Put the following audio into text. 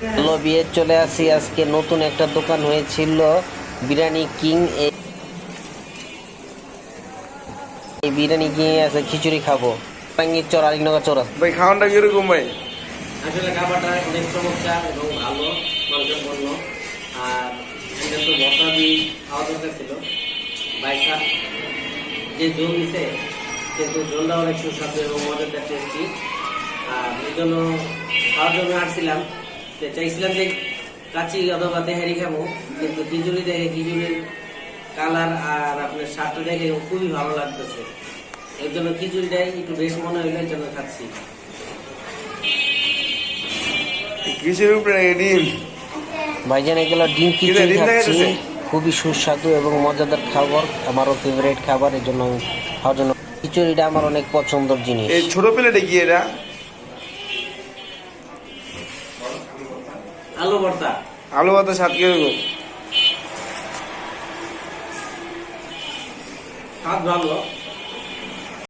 Hello বিয়ে চলে আসি। আজকে নতুন একটা দোকান হয়েছিল বিরিয়ানি কিং। এই বিরিয়ানি কিং আছে, খিচুড়ি খাবো। টাঙ্গির চর, আলিনগর চৌরাস। ভাই খাওয়ানটা কিরকম ভাই? আসলে খাবারটা অনেক চমৎকার এবং ভালো মানুষের জন্য। আর এটা তো ভর্তা দিয়ে খাওয়া দরকার ছিল। বাইসা যে জল দিছে কিন্তু জলটা অনেক সুস্বাদু এবং মজাদার টেস্টি। আর এই জন্য খাওয়ার জন্য আসছিলাম, চাইছিলাম যে কাচি অথবা তেহারি খাবো, কিন্তু খিচুড়ি দেখে খিচুড়ির কালার আর আপনার স্বাদটা দেখে খুবই ভালো লাগতেছে। এর জন্য খিচুড়িটাই একটু বেশ মনে হইলো, এর জন্য খাচ্ছি। কিসের উপরে ডিম? ভাইজান এগুলো ডিম ডিম খিচুড়ি দেখা খাচ্ছি। যাচ্ছে? খুবই সুস্বাদু এবং মজাদার খাবার, আমারও ফেভারিট খাবার। এর জন্য আমি খাওয়ার জন্য খিচুড়িটা আমার অনেক পছন্দের জিনিস। এই ছোট প্লেটে কি এটা? আলু ভর্তা। আলু ভাতের স্বাদ কিরকম? স্বাদ ভালো।